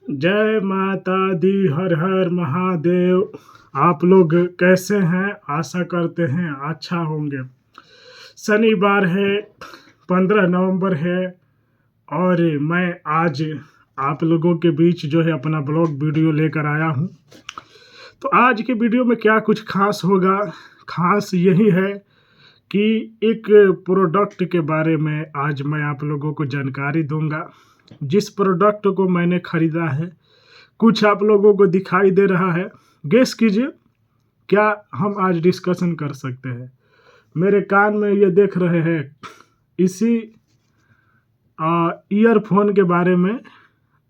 जय माता दी, हर हर महादेव। आप लोग कैसे हैं? आशा करते हैं अच्छा होंगे। शनिवार है, 15 नवंबर है और मैं आज आप लोगों के बीच जो है अपना ब्लॉग वीडियो लेकर आया हूं। तो आज के वीडियो में क्या कुछ खास होगा? खास यही है कि एक प्रोडक्ट के बारे में आज मैं आप लोगों को जानकारी दूंगा। जिस प्रोडक्ट को मैंने खरीदा है, कुछ आप लोगों को दिखाई दे रहा है। गेस कीजिए, क्या हम आज डिस्कशन कर सकते हैं? मेरे कान में ये देख रहे हैं, इसी ईयरफोन के बारे में।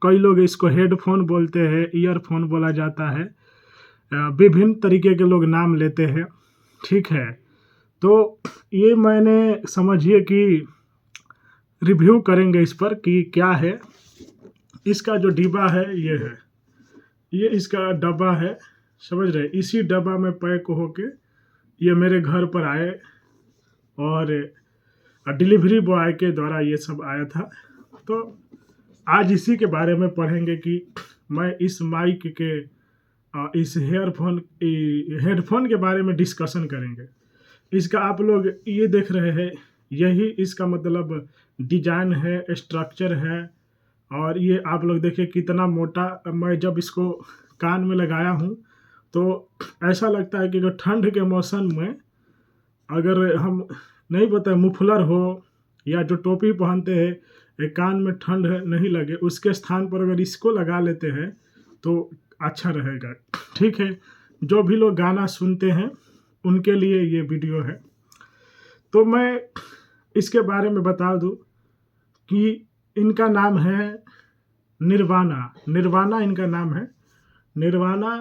कई लोग इसको हेडफोन बोलते हैं, ईयरफोन बोला जाता है। विभिन्न तरीके के लोग नाम लेते हैं, ठीक है। तो ये मैंने समझिए कि रिव्यू करेंगे इस पर कि क्या है। इसका जो डिब्बा है ये इसका डब्बा है, समझ रहे? इसी डब्बा में पैक होके ये मेरे घर पर आए और डिलीवरी बॉय के द्वारा ये सब आया था। तो आज इसी के बारे में पढ़ेंगे कि मैं इस माइक के इस हेडफोन के बारे में डिस्कशन करेंगे। इसका आप लोग ये देख रहे हैं, यही इसका मतलब डिजाइन है, स्ट्रक्चर है। और ये आप लोग देखिए कितना मोटा। मैं जब इसको कान में लगाया हूँ तो ऐसा लगता है कि जो ठंड के मौसम में अगर हम नहीं पता मुफलर हो या जो टोपी पहनते हैं, एक कान में ठंड नहीं लगे, उसके स्थान पर अगर इसको लगा लेते हैं तो अच्छा रहेगा, ठीक है। जो भी लोग गाना सुनते हैं उनके लिए ये वीडियो है। तो मैं इसके बारे में बता दूं कि इनका नाम है निर्वाणा। निर्वाणा इनका नाम है। निर्वाणा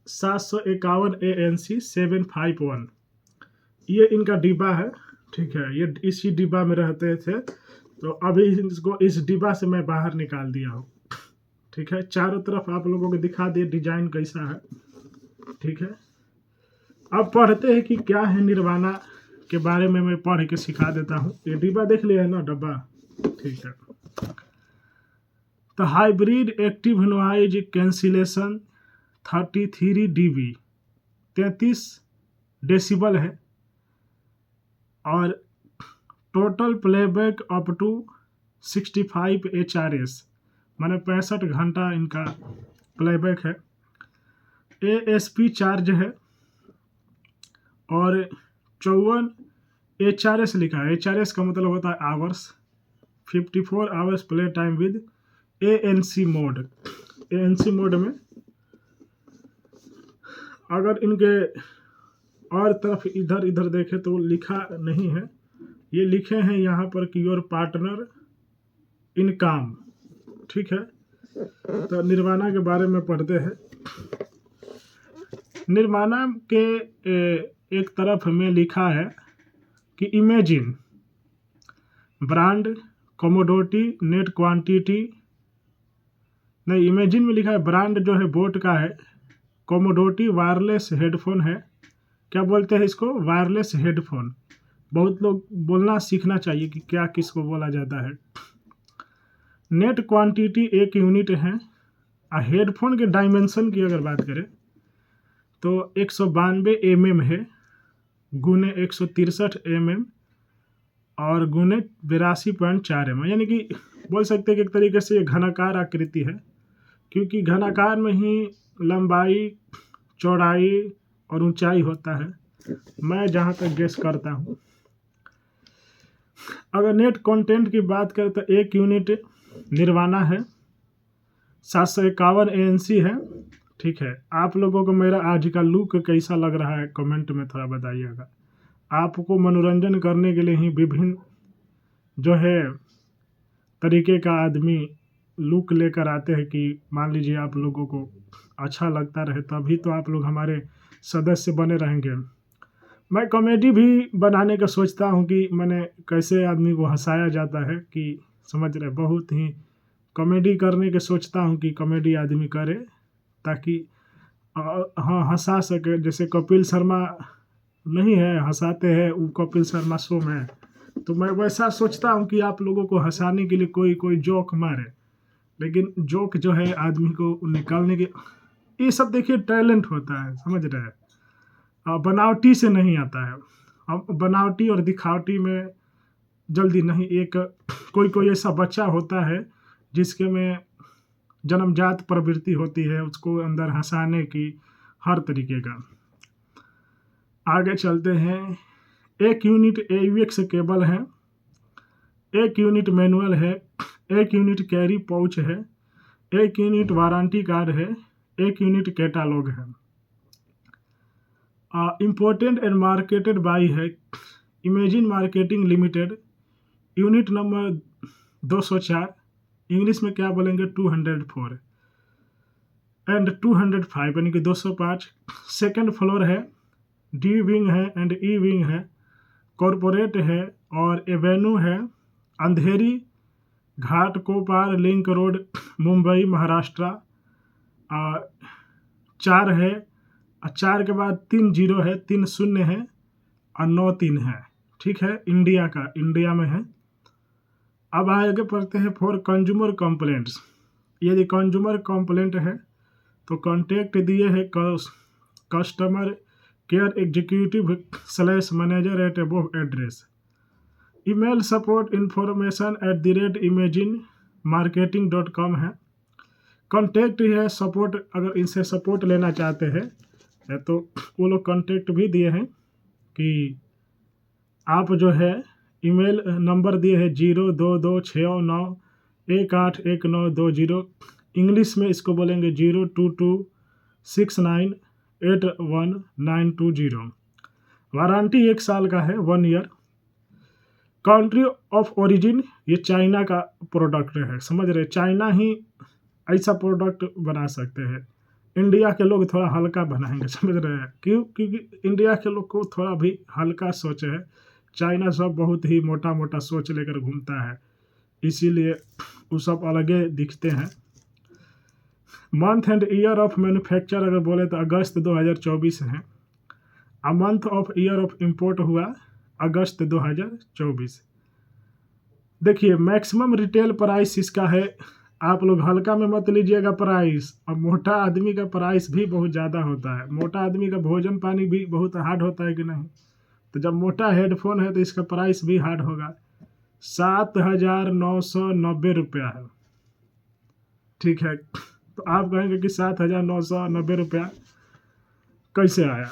751 ANC 751, ये इनका डिब्बा है, ठीक है। ये इसी डिब्बा में रहते थे, तो अभी इसको इस डिब्बा से मैं बाहर निकाल दिया हूँ, ठीक है। चारों तरफ आप लोगों को दिखा दिए डिजाइन कैसा है, ठीक है। अब पढ़ते हैं कि क्या है निर्वाणा के बारे में। मैं पढ़ के सिखा देता हूँ। ये डिब्बा देख लिया है ना, डब्बा, ठीक है। तो hybrid active noise cancellation 33 dB, 33 decibel है। और total playback up to 65 HRS, माने 65 घंटा इनका प्लेबैक है। ASP चार्ज है और 54 HRS लिखा है। HRS का मतलब होता है hours. 54 hours play time with ANC mode. ANC mode में अगर इनके और तरफ इधर इधर देखे तो लिखा नहीं है, ये लिखे हैं यहाँ पर कि योर पार्टनर इन काम, ठीक है। तो निर्वाणा के बारे में पढ़ते हैं। निर्वाणा के एक तरफ में लिखा है कि imagine brand commodity net quantity, नहीं, इमेजिन में लिखा है ब्रांड जो है बोट का है। कमोडिटी वायरलेस हेडफोन है। क्या बोलते हैं इसको? Wireless headphone. बहुत लोग बोलना सीखना चाहिए कि क्या किसको बोला जाता है। नेट क्वांटिटी 1 यूनिट है। हेडफोन के डायमेंशन की अगर बात करें तो 192 mm है, गुने 163 mm और गुने 82.4 mm, यानी कि बोल सकते हैं कि एक तरीके से ये घनाकार आकृति है, क्योंकि घनाकार में ही लंबाई, चौड़ाई और ऊंचाई होता है, मैं जहाँ तक गेस करता हूँ। अगर नेट कंटेंट की बात करें तो 1 यूनिट निर्वाणा है, 751 ANC है, ठीक है। आप लोगों को मेरा आज का लुक कैसा लग रहा है कमेंट में थोड़ा बताइएगा। आपको मनोरंजन करने के लिए ही विभिन्न जो है तरीके का आदमी लुक लेकर आते हैं कि मान लीजिए आप लोगों को अच्छा लगता रहे, तभी तो आप लोग हमारे सदस्य बने रहेंगे। मैं कॉमेडी भी बनाने का सोचता हूँ कि मैंने कैसे आदमी को हंसाया जाता है, कि समझ रहे, बहुत ही कॉमेडी करने के सोचता हूँ कि कॉमेडी आदमी करे ताकि हाँ हंसा सके। जैसे कपिल शर्मा नहीं है, हंसाते हैं वो कपिल शर्मा शो में, तो मैं वैसा सोचता हूँ कि आप लोगों को हंसाने के लिए कोई जोक मारे। लेकिन जोक जो है आदमी को निकालने के, ये सब देखिए टैलेंट होता है, समझ रहे हैं। बनावटी से नहीं आता है। अब बनावटी और दिखावटी में जल्दी नहीं। एक कोई कोई ऐसा बच्चा होता है जिसके में जन्मजात प्रवृत्ति होती है, उसको अंदर हंसाने की हर तरीके का। आगे चलते हैं। 1 यूनिट AUX केबल है, 1 यूनिट मैनुअल है, 1 यूनिट कैरी पाउच है, 1 यूनिट वारंटी कार्ड है, 1 यूनिट कैटालॉग है। इम्पोर्टेंट एंड मार्केटेड बाई है imagine marketing limited, unit number 204, English में क्या बोलेंगे 204 एंड 205 यानी कि 205। सेकंड फ्लोर है, D विंग है एंड E विंग है, कॉरपोरेट है और एवेन्यू है, अंधेरी घाट कोपार लिंक रोड मुंबई महाराष्ट्र। 4 है, 4 के बाद 3 0 है, 3 0 है और 9 3 है। ठीक है, इंडिया में है। अब आगे पढ़ते हैं फॉर कंज्यूमर कंप्लेंट्स। यदि कंज्यूमर कंप्लेंट है तो कॉन्टेक्ट दिए है customer care executive / manager eight above address. Email support information @imaginemarketing.com है। कॉन्टेक्ट है सपोर्ट, अगर इनसे सपोर्ट लेना चाहते हैं तो वो लोग कॉन्टेक्ट भी दिए हैं कि आप जो है ईमेल नंबर दिए है 022691811920। इंग्लिश में इसको बोलेंगे 0226981920। वारंटी 1 साल का है, 1 ईयर। कंट्री ऑफ ओरिजिन, ये चाइना का प्रोडक्ट है, समझ रहे। चाइना ही ऐसा प्रोडक्ट बना सकते हैं। इंडिया के लोग थोड़ा हल्का बनाएंगे, समझ रहे हैं। क्यों? क्योंकि इंडिया के लोग को थोड़ा भी हल्का सोच है। चाइना सब बहुत ही मोटा मोटा सोच लेकर घूमता है, इसीलिए वो सब अलगे दिखते हैं। Month and year of manufacture अगर बोले तो अगस्त 2024 है। A month of year of import हुआ अगस्त 2024। देखिए मैक्सिमम रिटेल प्राइस इसका है, आप लोग हल्का में मत लीजिएगा प्राइस। अब मोटा आदमी का प्राइस भी बहुत ज़्यादा होता है, मोटा आदमी का भोजन पानी भी बहुत हार्ड होता है कि नहीं। तो जब मोटा हेडफोन है तो इसका प्राइस भी हार्ड होगा। 7,990 रुपया है। ठीक है, तो आप कहेंगे कि 7,990 रुपया कैसे आया।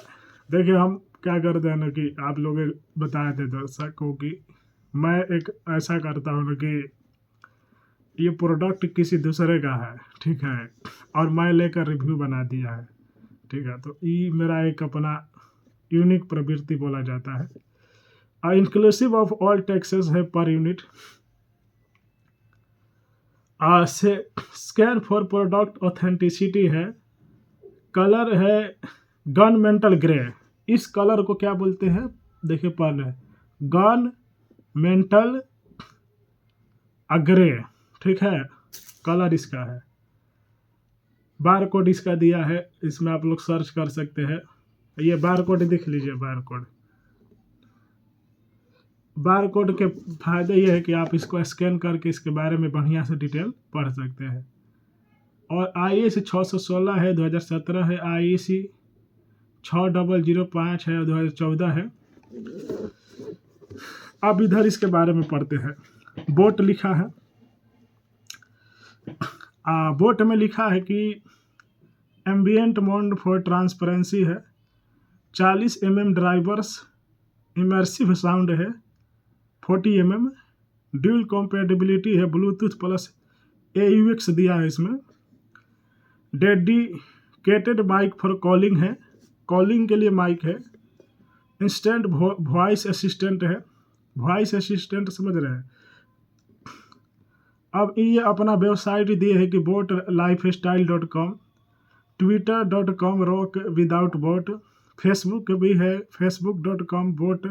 देखिए हम क्या करते हैं ना कि आप लोग बताए थे दर्शक को कि मैं एक ऐसा करता हूँ ना कि ये प्रोडक्ट किसी दूसरे का है, ठीक है, और मैं लेकर रिव्यू बना दिया है। ठीक है, तो ये मेरा एक अपना यूनिक प्रवृत्ति बोला जाता है। इंक्लूसिव ऑफ ऑल टैक्सेस है पर यूनिट। से स्कैन फॉर प्रोडक्ट ऑथेंटिसिटी है। कलर है गन मेंटल ग्रे। इस कलर को क्या बोलते हैं, देखिए पहले गन मेंटल ग्रे, ठीक है, कलर इसका है। बार कोड इसका दिया है, इसमें आप लोग सर्च कर सकते हैं। ये बार कोड देख लीजिए। बार कोड के फायदे ये है कि आप इसको स्कैन करके इसके बारे में बढ़िया से डिटेल पढ़ सकते हैं। और IEC 616 है 2017 है, IEC 6005 है 2014 है। अब इधर इसके बारे में पढ़ते हैं। बोट लिखा है, बोट में लिखा है कि एम्बियंट मोड फॉर ट्रांसपेरेंसी है, 40 mm ड्राइवर्स, इमर्सिव साउंड है, 40 mm, ड्यूल कॉम्पेटिबिलिटी है, ब्लूटूथ प्लस AUX दिया है इसमें। डेडिकेटेड माइक फॉर कॉलिंग है, कॉलिंग के लिए माइक है। इंस्टेंट वॉइस असिस्टेंट है, वॉइस असिस्टेंट समझ रहे हैं। अब ये अपना वेबसाइट दिए है कि boat lifestyle.com, twitter.com rock without boat, Facebook भी है facebook.com बोट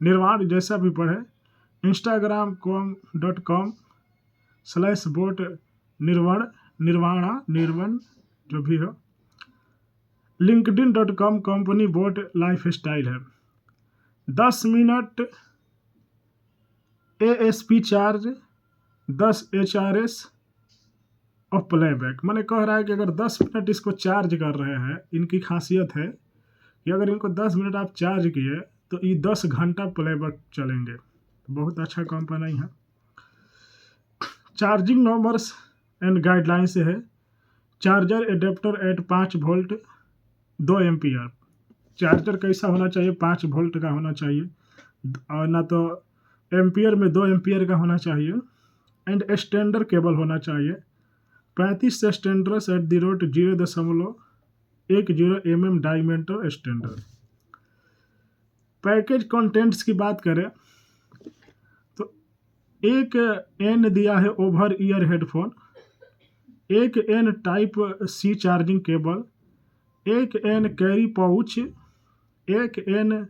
निर्वाण जैसा भी पढ़े, instagram.com/बोट निर्वण जो भी हो, linkedin.com company boat life style है। 10 minute ASP charge 10 HRS of playback. मैंने कह रहा है कि अगर 10 मिनट इसको चार्ज कर रहे हैं, इनकी खासियत है कि अगर इनको 10 मिनट आप चार्ज किए तो ये 10 घंटा प्लेबैक चलेंगे। बहुत अच्छा कंपनी है। चार्जिंग नॉर्म्स एंड गाइडलाइंस है। Charger adapter at 5 volt 2 ampere. Charger कैसा होना चाहिए? 5 वोल्ट का होना चाहिए, और ना तो एम्पियर में 2 एम्पियर का होना चाहिए। एंड एक्सटेंडर केबल होना चाहिए। 35 extenders at the rate 0.10 mm diameter extender. Package contents की बात करें तो एक एन दिया है ओवर ईयर हेडफोन, एक एन टाइप सी चार्जिंग केबल, एक एन कैरी पाउच, एक एन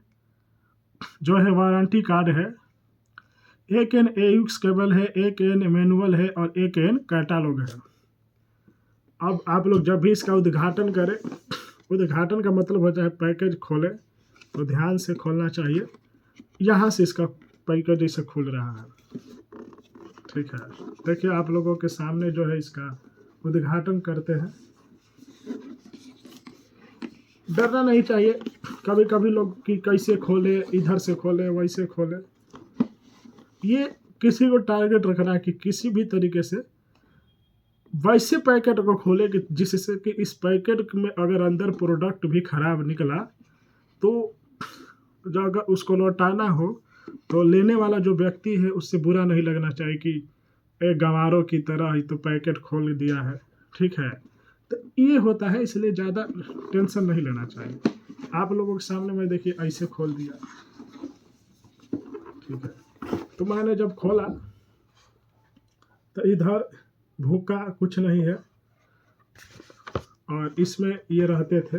जो है वारंटी कार्ड है, एक एन AUX केबल है, एक एन मैनुअल है और एक एन कैटालॉग है। अब आप लोग जब भी इसका उद्घाटन करें, उद्घाटन का मतलब होता है पैकेज खोलें तो ध्यान से खोलना चाहिए। यहाँ से इसका पैकेज ऐसे खुल रहा है, ठीक है। देखिए आप लोगों के सामने जो है इसका उद्घाटन करते हैं। डरना नहीं चाहिए। कभी कभी लोग कि कैसे खोले, इधर से खोले वैसे खोले, ये किसी को टारगेट रखना है कि किसी भी तरीके से वैसे पैकेट को खोले कि जिससे कि इस पैकेट में अगर अंदर प्रोडक्ट भी खराब निकला तो जो अगर उसको लौटाना हो तो लेने वाला जो व्यक्ति है उससे बुरा नहीं लगना चाहिए कि एक गंवारों की तरह ही तो पैकेट खोल दिया है, ठीक है। तो ये होता है, इसलिए ज़्यादा टेंशन नहीं लेना चाहिए। आप लोगों के सामने मैं देखिए ऐसे खोल दिया, ठीक है। तो मैंने जब खोला तो इधर भूखा कुछ नहीं है और इसमें ये रहते थे,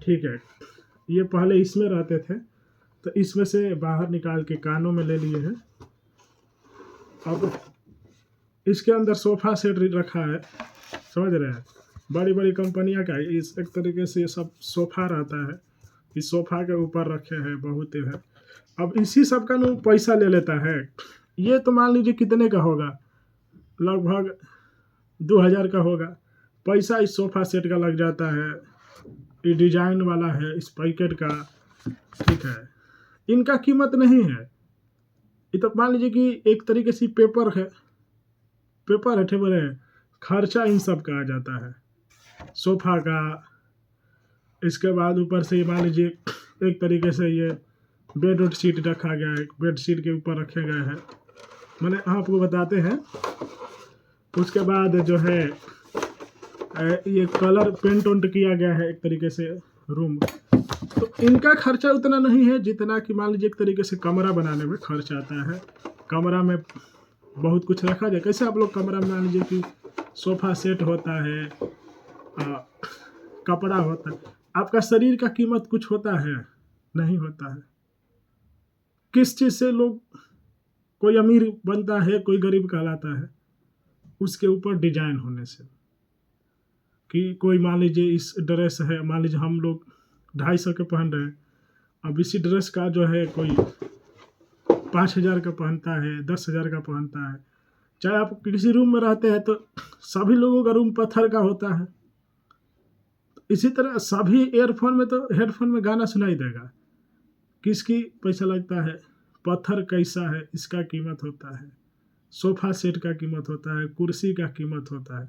ठीक है। ये पहले इसमें रहते थे तो इसमें से बाहर निकाल के कानों में ले लिए हैं। अब इसके अंदर सोफ़ा सेट रखा है, समझ रहे हैं। बड़ी बड़ी कंपनियां का इस एक तरीके से सब सोफ़ा रहता है, इस सोफ़ा के ऊपर रखे हैं, बहुत है। अब इसी सब का ना पैसा ले लेता है। ये तो मान लीजिए कितने का होगा, लगभग 2000 का होगा। पैसा इस सोफ़ा सेट का लग जाता है, ये डिजाइन वाला है इस पैकेट का, ठीक है। इनका कीमत नहीं है। ये तो मान लीजिए कि एक तरीके से पेपर है, पेपर हटे बड़े खर्चा इन सब का आ जाता है, सोफ़ा का। इसके बाद ऊपर से मान लीजिए एक तरीके से ये बेड शीट रखा गया है, बेड शीट के ऊपर रखे गए हैं, मैंने आपको बताते हैं। उसके बाद जो है ये कलर पेंट उंट किया गया है एक तरीके से रूम। तो इनका खर्चा उतना नहीं है जितना कि मान लीजिए एक तरीके से कमरा बनाने में खर्च आता है। कमरा में बहुत कुछ रखा जाए, कैसे आप लोग कमरा में मान लीजिए कि सोफ़ा सेट होता है, कपड़ा होता है, आपका शरीर का कीमत कुछ होता है? नहीं होता है। किस चीज़ से लोग, कोई अमीर बनता है, कोई गरीब कहलाता है? उसके ऊपर डिजाइन होने से। कि कोई मान लीजिए इस ड्रेस है, मान लीजिए हम लोग 250 के पहन रहे हैं, अब इसी ड्रेस का जो है कोई 5000 का पहनता है, 10,000 का पहनता है। चाहे आप किसी रूम में रहते हैं तो सभी लोगों का रूम पत्थर का होता है। इसी तरह सभी ईयरफोन में तो हेडफोन में गाना सुनाई देगा, किसकी पैसा लगता है? पत्थर कैसा है इसका कीमत होता है, सोफ़ा सेट का कीमत होता है, कुर्सी का कीमत होता है।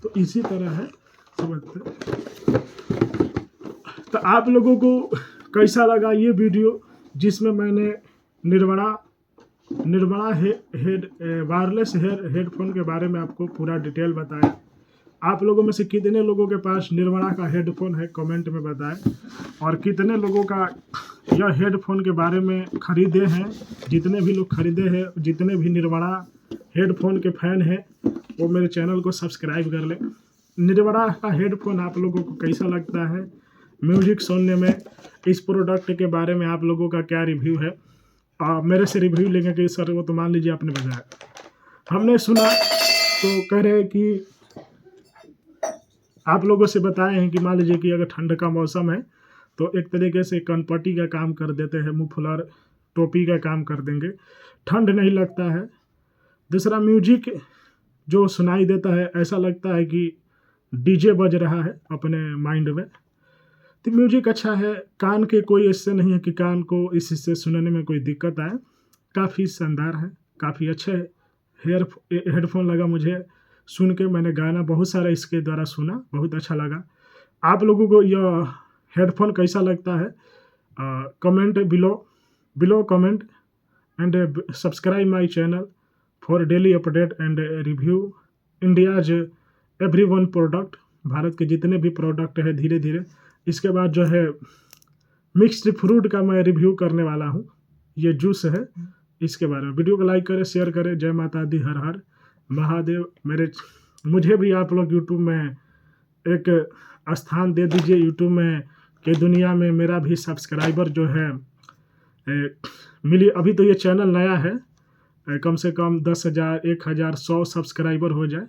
तो इसी तरह है, समझते। तो आप लोगों को कैसा लगा ये वीडियो, जिसमें मैंने निर्वाणा वायरलेस हेडफोन के बारे में आपको पूरा डिटेल बताया। आप लोगों में से कितने लोगों के पास निर्वाणा का हेडफोन है कमेंट में बताएं, और कितने लोगों का यह हेडफोन के बारे में खरीदे हैं। जितने भी लोग खरीदे हैं, जितने भी निर्वाणा हेडफोन के फ़ैन हैं, वो मेरे चैनल को सब्सक्राइब कर लें। निर्वाणा का हेडफोन आप लोगों को कैसा लगता है म्यूजिक सुनने में? इस प्रोडक्ट के बारे में आप लोगों का क्या रिव्यू है? मेरे से रिव्यू लेंगे कि सर वो तो मान लीजिए आपने बताया, हमने सुना तो कह रहे हैं कि आप लोगों से बताए हैं कि मान लीजिए कि अगर ठंड का मौसम है तो एक तरीके से कनपट्टी का काम कर देते हैं, मुफलर टोपी का काम कर देंगे, ठंड नहीं लगता है। दूसरा म्यूजिक जो सुनाई देता है ऐसा लगता है कि डीजे बज रहा है अपने माइंड में। तो म्यूजिक अच्छा है, कान के कोई ऐसे नहीं है कि कान को इससे सुनने में कोई दिक्कत आए, काफ़ी शानदार है, काफ़ी अच्छे हेडफोन लगा मुझे सुन के। मैंने गाना बहुत सारा इसके द्वारा सुना, बहुत अच्छा लगा। आप लोगों को यह हेडफोन कैसा लगता है? Comment below comment and subscribe my channel for daily update and review India's every product. Bharat के जितने भी प्रोडक्ट है धीरे धीरे इसके बाद जो है मिक्स्ड फ्रूट का मैं रिव्यू करने वाला हूँ। ये जूस है, इसके बारे में वीडियो को लाइक करें, शेयर करें। जय माता दी, हर हर महादेव। मुझे भी आप लोग यूट्यूब में एक स्थान दे दीजिए, यूट्यूब में के दुनिया में मेरा भी सब्सक्राइबर जो है मिली। अभी तो ये चैनल नया है, कम से कम 10,000 1,000 100 सब्सक्राइबर हो जाए